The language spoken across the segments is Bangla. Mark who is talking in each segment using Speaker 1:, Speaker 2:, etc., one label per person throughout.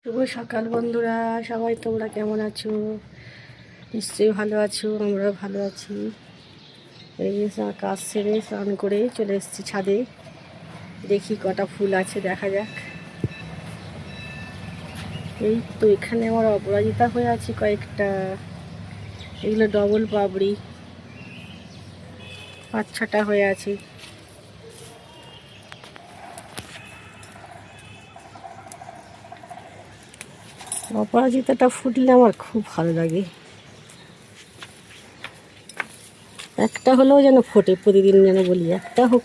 Speaker 1: শুভ সকাল বন্ধুরা, সবাই তোমরা কেমন আছো? নিশ্চয়ই ভালো আছো, আমরাও ভালো আছি। এই কাজ সেরে স্নান করে চলে এসেছি ছাদে। দেখি কটা ফুল আছে, দেখা যাক। এই তো এখানে আমার অপরাজিতা হয়ে আছে কয়েকটা। এগুলো ডবল পাবড়ি, 5-6টা হয়ে আছে। অপরাজিতাটা ফুটলে আমার খুব ভালো লাগে। একটা হলেও যেন ফোটে, প্রতিদিন যেন বলি একটা হোক,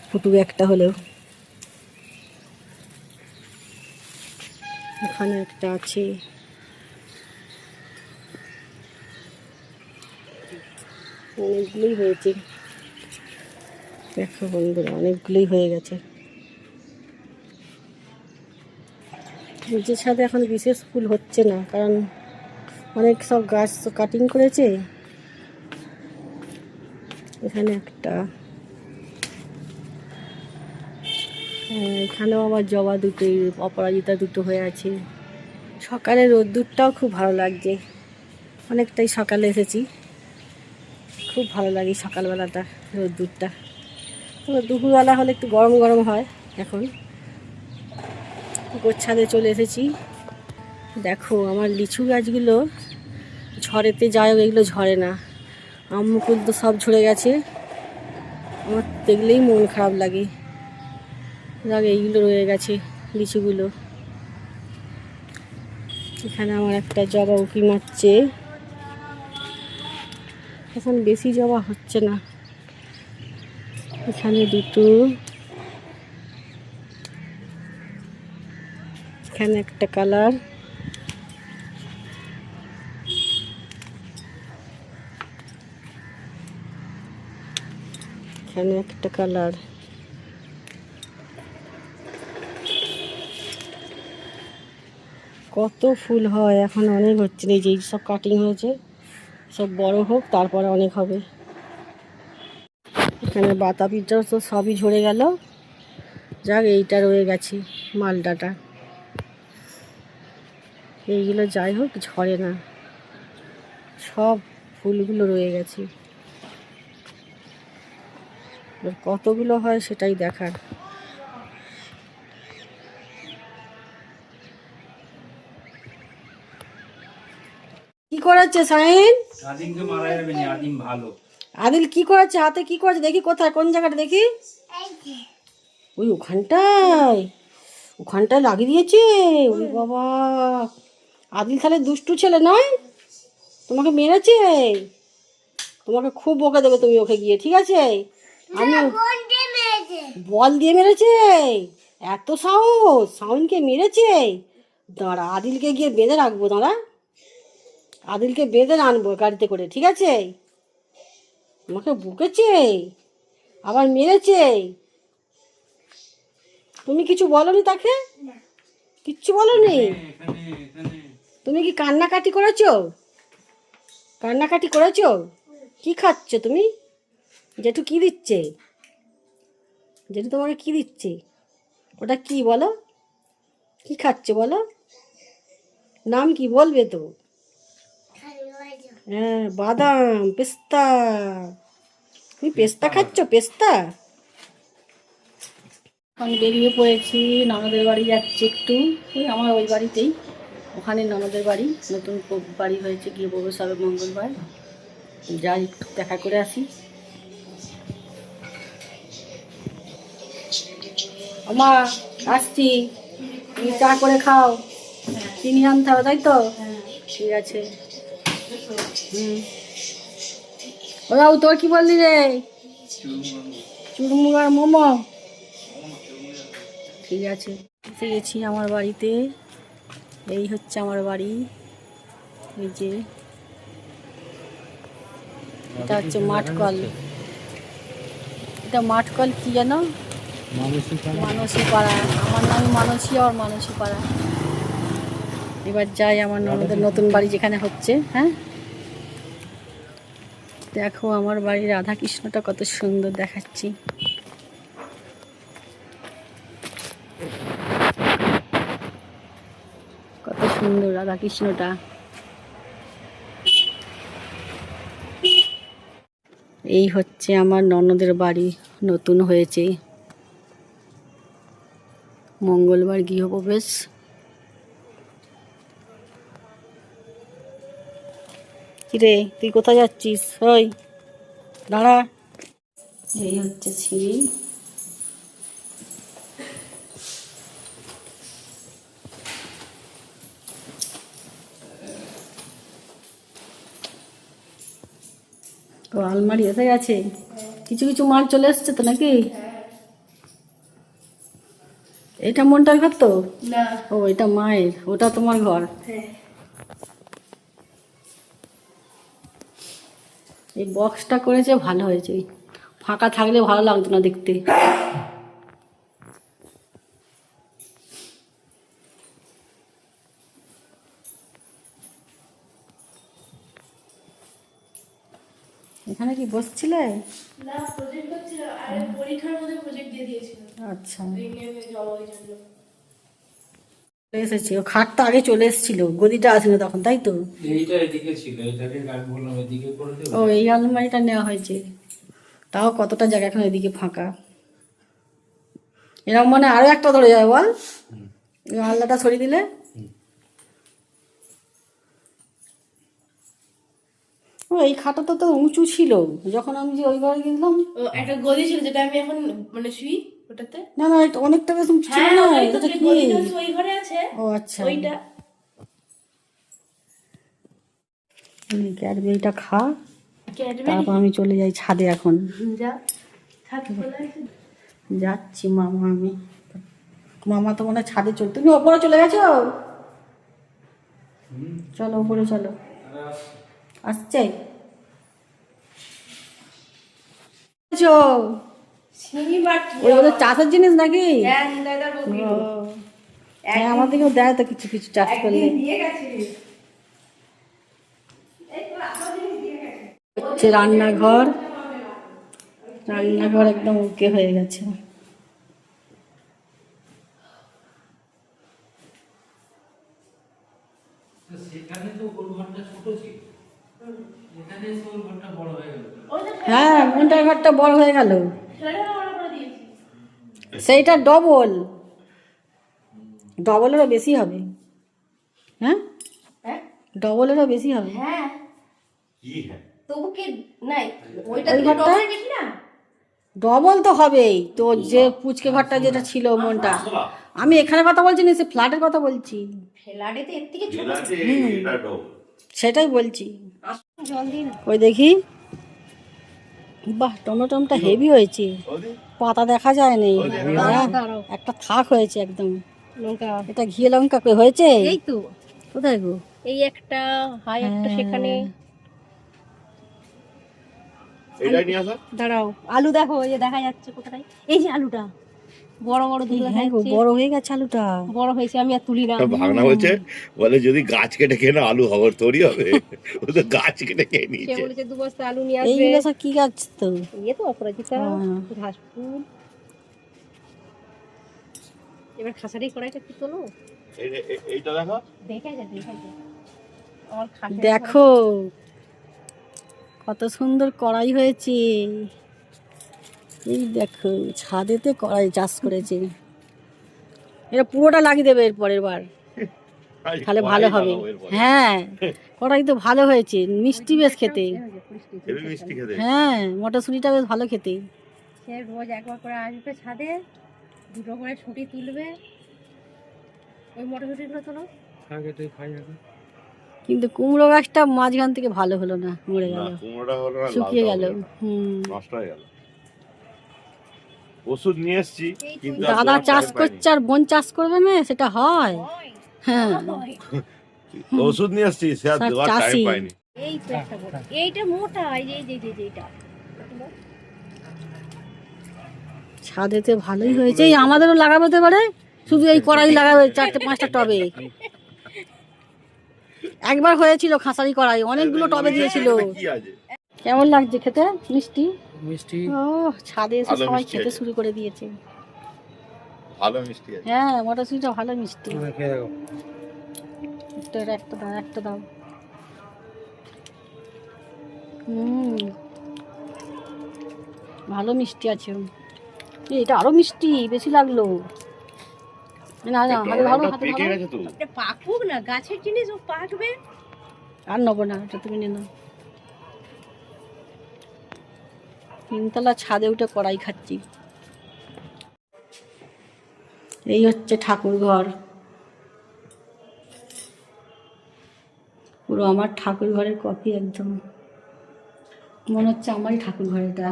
Speaker 1: ফুটুক একটা হলেও। এখানে একটা আছে, অনেকগুলোই হয়েছে। দেখো বন্ধুরা, অনেকগুলোই হয়ে গেছে। নিচের ছাদে এখন বিশেষ ফুল হচ্ছে না, কারণ অনেক সব গাছ কাটিং করেছে। এখানে একটা, এখানেও আবার জবা দুটোই, অপরাজিতা দুটো হয়ে আছে। সকালে রোদ্দুরটাও খুব ভালো লাগছে, অনেকটাই সকালে এসেছি। খুব ভালো লাগে সকালবেলাটা, রোদ্দুরটা। তবে দুপুরবেলা হলে একটু গরম গরম হয়। এখন গোচ্ছাদে চলে এসেছি। দেখো আমার লিচু গাছগুলো ঝড়েতে যায়, এগুলো ঝরে না। আম মুকুল তো সব ঝরে গেছে, আমার দেখলেই মন খারাপ লাগে। এইগুলো রয়ে গেছে লিচুগুলো। এখানে আমার একটা জবা উঁকি মারছে। এখন বেশি জবা হচ্ছে না। এখানে দুটো, এখানে একটা কালার, এখানে একটা কালার। কত ফুল হয় এখন, অনেক হচ্ছে না। এই যে সব কাটিং হয়েছে, সব বড় হোক, তারপরে অনেক হবে। এখানে বাতাবিটা তো সবই ঝরে গেল। যাক, এইটা রয়ে গেছে মালটাটা। এইগুলো যাই হোক ঝরে না, সব ফুলগুলো রয়ে গেছে। কতগুলো হয় সেটাই দেখার। কি করাচ্ছে সাইন?
Speaker 2: আদিমকে মারা যাবে না, আদিম ভালো।
Speaker 1: আদিল কি করাচ্ছে হাতে? কি করেছে দেখি, কোথায়, কোন জায়গাটা দেখি? ওই ওখানটায়, ওখানটায় লাগিয়ে দিয়েছে। ওই বাবা, আদিল তাহলে দুষ্টু ছেলে নয়? তোমাকে মেরেছে? তোমাকে খুব বকে দেবে তুমি ওকে গিয়ে, ঠিক আছে? আমি বল দিয়ে মেরেছে? এত সাহস, সাউন্ডকে মেরেছে? দাঁড়া, আদিলকে গিয়ে বেঁধে রাখবো, দাঁড়া। আদিলকে বেঁধে আনবো গাড়িতে করে, ঠিক আছে? আমাকে বকেছে, আবার মেরেছে। তুমি কিছু বলনি তাকে? কিচ্ছু বলনি? তুমি কি কান্নাকাটি করেছো? কান্নাকাটি করেছো? কি খাচ্ছ তুমি? জেঠু কি দিচ্ছে? জেঠু তোমাকে কি দিচ্ছে? ওটা কি বলো? কি খাচ্ছ বলো? নাম কি বলবে তো? হ্যাঁ, বাদাম, পেস্তা। তুমি পেস্তা খাচ্ছ? পেস্তা? আমি বেরিয়ে পড়েছি, ননদের বাড়ি যাচ্ছি একটু। ওই আমার ওই বাড়িতেই, ওখানে ননদের বাড়ি, নতুন বাড়ি হয়েছে, গিয়ে প্রবেশ হবে মঙ্গলবার। যাই, একটু দেখা করে আসি। আমার আসছি, তুমি চা করে খাও, চিনি আনতে হবে, তাই তো? ঠিক আছে। ওরা তোর কি বললি রে? চুরমুর আর মোমো? ঠিক আছে। এসে গেছি আমার বাড়িতে। এই হচ্ছে আমার বাড়ি। এই যে এটা হচ্ছে মাঠকল। এটা মাঠকল কি জানো? মানসী পাড়া। আমার নাম মানসী, আর মানসী পাড়া। এবার যাই আমার ননদের নতুন বাড়ি যেখানে হচ্ছে। হ্যাঁ, দেখো আমার বাড়ির রাধাকৃষ্ণটা কত সুন্দর দেখাচ্ছি। সুন্দর রাধা কৃষ্ণটা। এই হচ্ছে আমার ননদের বাড়ি, নতুন হয়েছে, মঙ্গলবার গৃহপ্রবেশ। কিরে তুই কোথায় যাচ্ছিস? ওই দাঁড়া। এই হচ্ছে সিঁড়ি। তো আলমারি এসে গেছে, কিছু কিছু মাল চলে এসছে তো নাকি? এটা মনটার ঘর তো?
Speaker 3: না।
Speaker 1: ও এটা মায়ের, ওটা তোমার ঘর। এই বক্সটা করেছে ভালো হয়েছে, ফাঁকা থাকলে ভালো লাগতো না দেখতে। এখানে কি বসছিলে?
Speaker 3: না, প্রজেক্ট করছিল, আরে পরীক্ষার মধ্যে প্রজেক্ট দিয়ে দিয়েছিল।
Speaker 1: আচ্ছা,
Speaker 3: জমা হয়ে যাবে।
Speaker 1: চলে এসেছি। ও খাটটা আগে চলে এসেছিল, গদিটা আসেনি তখন, তাই তো?
Speaker 2: এইটা এদিকে ছিল, এটাকে আমি বললাম এদিকে করে দেবো।
Speaker 1: ও এই আলমারিটা নেওয়া হয়েছে, তাও কতটা জায়গা এখন এদিকে ফাঁকা। এরকম মানে আরো একটা ধরে যাবে বল, এই আলনাটা সরিয়ে দিলে। ও এই খাটটা তো উঁচু ছিল যখন আমি যে ওই ঘরে গেলাম।
Speaker 3: ও একটা গদি ছিল যেটা আমি এখন মানে শুই ওটাতে।
Speaker 1: না না, এটা অনেকটা বেশ উঁচু ছিল
Speaker 3: হ্যাঁ,
Speaker 1: না,
Speaker 3: ওই তো
Speaker 1: এটা
Speaker 3: যে
Speaker 1: কি?
Speaker 3: গদিটা হচ্ছে ওই ঘরে আছে।
Speaker 1: ও আচ্ছা,
Speaker 3: ওইটা
Speaker 1: ক্যাডবেরিটা খা,
Speaker 3: ক্যাডবেরি।
Speaker 1: তারপর আমি চলে যাই ছাদে এখন।
Speaker 3: যা ছাদ খোলা আছে।
Speaker 1: যাচ্ছি মামা, আমি মামা তো মনে হয় ছাদে চল। তুমি ওপরে চলে গেছো? চলো ওপরে চলো, আসছে।
Speaker 3: সিঁড়ি বাট
Speaker 1: ওই ওদের চাষের জিনিস নাকি?
Speaker 3: হ্যাঁ, নিদাদার বকরি।
Speaker 1: ও, হ্যাঁ আমাদেরকেও দেয় তো কিছু কিছু চাষ করলে।
Speaker 3: দিয়ে গেছে।
Speaker 1: হচ্ছে রান্নাঘর, রান্নাঘর একদম ওকে হয়ে গেছে।
Speaker 2: সেখানে তো ওর ঘরটা ছোট ছিল, এখানে এসে ওর ঘরটা বড় হয়ে গেল।
Speaker 1: হ্যাঁ মনটার ঘরটা বড় হয়ে গেল,
Speaker 3: সেটা বড় করে দিয়েছি।
Speaker 1: সেইটা ডবল, ডবলেরও বেশি হবে। হ্যাঁ
Speaker 3: হ্যাঁ
Speaker 1: ডবলেরও বেশি হবে।
Speaker 3: হ্যাঁ,
Speaker 4: কি হ্যাঁ?
Speaker 3: তবু কি নাই ওইটা
Speaker 1: ওই
Speaker 3: থেকে
Speaker 1: ঘরটা?
Speaker 3: ডবল বেশি না?
Speaker 1: ডবল তো হবেই তো, যে পুচকে ঘরটা যেটা ছিল মনটা। আমি এখানে কথা বলছি না, সে ফ্ল্যাটের কথা বলছি,
Speaker 3: ফেলাডে তো এর থেকে ছোট।
Speaker 4: জেলাতে এটা ডবল।
Speaker 1: সেটাই বলছি।
Speaker 3: জল দিন।
Speaker 1: ওই দেখি, বাহ টমেটোমটা হেভি হয়েছে, পাতা দেখা যায় নেই। একটা থাক হয়েছে একদম।
Speaker 3: লঙ্কা
Speaker 1: এটা ঘিয়ে লঙ্কা কই হয়েছে?
Speaker 3: এই তো
Speaker 1: কোথায় গো?
Speaker 3: এই একটা হাই একটা সেখানে।
Speaker 4: এটা নিয়ে আসা।
Speaker 3: দাঁড়াও, আলু দেখো এই যে দেখা যাচ্ছে কোথায়, এই যে আলুটা বড় বড় দুটো দেখা
Speaker 1: হ্যাঁ গো,
Speaker 3: যাচ্ছে।
Speaker 1: বড় হয়ে গেছে আলুটা।
Speaker 3: বড় হয়েছে, আমি আর তুলি না।
Speaker 4: ভাগনা বলছে, বলে যদি গাছ কেটে খেয়ে না আলু হবার তৈরি হবে। ও তো গাছ কেটে খেয়ে
Speaker 3: সে
Speaker 4: নিয়েছে।
Speaker 3: বলেছে 2 বস্তা আলু নিয়ে আসবে।
Speaker 1: এইগুলো সব কি গাছ তো?
Speaker 3: ইয়ে তো অপরাজিতা,
Speaker 1: হ্যাঁ।
Speaker 3: ঘাস ফুল। এবার খাসারি কড়াইটা কি তোলো,
Speaker 4: এইটা দেখো।
Speaker 3: দেখে যা দেখে যা আমার খাসারি
Speaker 1: দেখো কত সুন্দর কড়াই হয়েছে। এই দেখো ছাদেতে কড়াই চাষ করেছে, এটা পুরোটা লাগিয়ে দেবে এর পরের বার, তাহলে ভালো হবে। হ্যাঁ কড়াই তো ভালো হয়েছে, মিষ্টি বেশ খেতে।
Speaker 4: হেবি মিষ্টি খেতে।
Speaker 1: হ্যাঁ মটরশুঁটিটা বেশ ভালো খেতে।
Speaker 3: সে রোজ একবার করে আসবে ছাদে, দুটো করে ছুটি তুলবে। ওই মটরশুঁটিগুলো তোলো।
Speaker 2: আগে তুই খাই আগে।
Speaker 1: কিন্তু কুমড়ো গাছটা মাঝখান থেকে ভালো হলো না, মরে
Speaker 4: না,
Speaker 1: গেল,
Speaker 4: কুমড়োটা হলো না,
Speaker 1: শুকিয়ে
Speaker 4: লালটা
Speaker 1: গেল।
Speaker 4: হলো না।
Speaker 1: হুম,
Speaker 4: নষ্ট হয়ে গেল। ওষুধ নিয়ে এসেছি কিন্তু আর
Speaker 1: দাদা
Speaker 4: দেওয়ার
Speaker 1: চাষ
Speaker 4: time
Speaker 1: করছে আর বোন চাষ করবে না, সেটা হয়? হ্যাঁ
Speaker 4: পাইনি। ওষুধ নিয়ে এসেছি, সে আর
Speaker 1: সব
Speaker 4: দেওয়ার টাইম
Speaker 1: চাষি।
Speaker 4: পাইনি।
Speaker 3: এই তো একটা বড়, এইটা মোটা, এই যে এই যে এইটা
Speaker 1: ছাদেতে ভালোই হয়েছে। এই আমাদেরও লাগাবো তো এবারে, শুধু এই কড়াই লাগাবে 4-5টা টবে। একবার হয়েছিল খাসারি কড়াই, অনেকগুলো টবে দিয়েছিল।
Speaker 4: কি আছে?
Speaker 1: কেমন লাগছে খেতে? মিষ্টি।
Speaker 2: মিষ্টি
Speaker 1: ও ছাদে এসে
Speaker 4: ভালো
Speaker 1: সবাই
Speaker 4: মিষ্টি
Speaker 1: খেতে
Speaker 4: আছে।
Speaker 1: শুরু করে দিয়েছে।
Speaker 4: ভালো মিষ্টি আছে।
Speaker 1: হ্যাঁ মটরশুঁটিটা ভালো মিষ্টি।
Speaker 2: খেয়ে দেখো।
Speaker 1: একটা দাও, একটা দাও। ভালো মিষ্টি আছে। এটা আরো মিষ্টি, বেশি লাগলো। না না, হাতে ধরো, হাতে
Speaker 4: পেকে
Speaker 1: ধরো।
Speaker 4: গেছে তো।
Speaker 3: এটা পাকুক না, গাছের জিনিস ও পাকবে।
Speaker 1: আর নেবো না, এটা তুমি নিয়ে নাও। 3 তলা ছাদে উঠে কড়াই খাচ্ছি। এই হচ্ছে ঠাকুর ঘর। পুরো আমার ঠাকুর ঘরের কপি একদম। মনে হচ্ছে আমারই ঠাকুর ঘর এটা।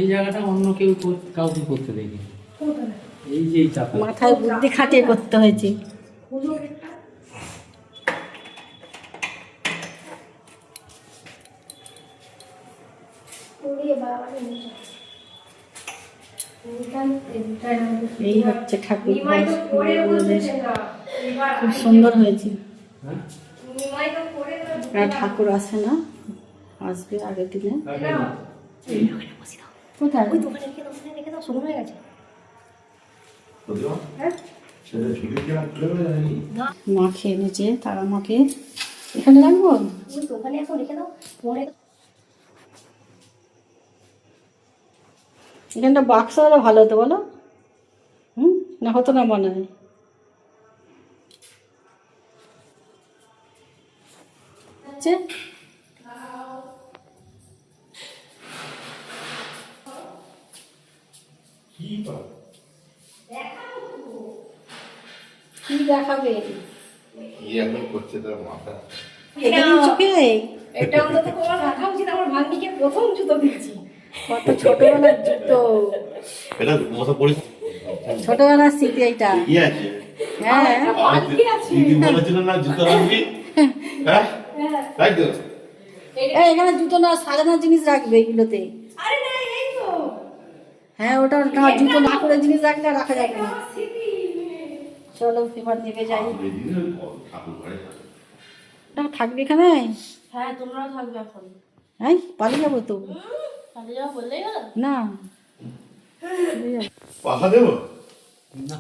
Speaker 2: এই জায়গাটা অন্য কেউ কাউকে করতে দেখি। এই যে এই চাপা
Speaker 1: মাথায় বুদ্ধি খাটিয়ে করতে হয়েছে। এই হচ্ছে ঠাকুর ঘর আমাদের। খুব সুন্দর হয়েছে।
Speaker 2: হ্যাঁ?
Speaker 1: ঠাকুর আসে না, আসবে আগের দিনে।
Speaker 2: কাকে?
Speaker 1: কোথায়?
Speaker 3: ওই দোকানে রেখে দাও, ওখানে রেখে দাও, শুকনো হয়ে গেছে।
Speaker 1: মা খেয়ে এনেছে, তারা মাকে এখানে রাখবো।
Speaker 3: ওই দোকানে এখন রেখে দাও, পরে
Speaker 1: এখানটা বাক্স হলে ভালো হতো বলো। না হতো না মনে হয়। হচ্ছে কি দেখাবে?
Speaker 4: কি এখন করছে তার মাথা?
Speaker 1: এটা কি চোখে?
Speaker 3: এটা অন্তত তোমার রাখা উচিত। আমার ভাগ্নিকে প্রথম জুতো দিচ্ছি।
Speaker 1: কত ছোটবেলার জুতো,
Speaker 4: এটা মাথা পড়ে
Speaker 1: ছোটবেলার স্মৃতি এইটা।
Speaker 4: কি আছে?
Speaker 1: হ্যাঁ,
Speaker 4: দিদি বলেছিল না জুতো রাখবি, হ্যাঁ তাই তো।
Speaker 1: এখানে জুতো না, সাজানোর জিনিস রাখবে এগুলোতে।
Speaker 3: আরে না, এই তো
Speaker 1: হ্যাঁ, ওটা না, জুতো না করে জিনিস রাখলে আর রাখা যাবে না। চলো এবার নেমে যাই।
Speaker 4: ঠাকুর ঘরে
Speaker 1: ওটা থাকবে এখানে?
Speaker 3: হ্যাঁ, তোমরাও থাকবে এখন।
Speaker 1: হ্যাঁ, পালিয়ে যাবো তো।
Speaker 3: তাহলে যাও, বললেই হলো।
Speaker 1: না,
Speaker 4: পাখা দেবো
Speaker 2: না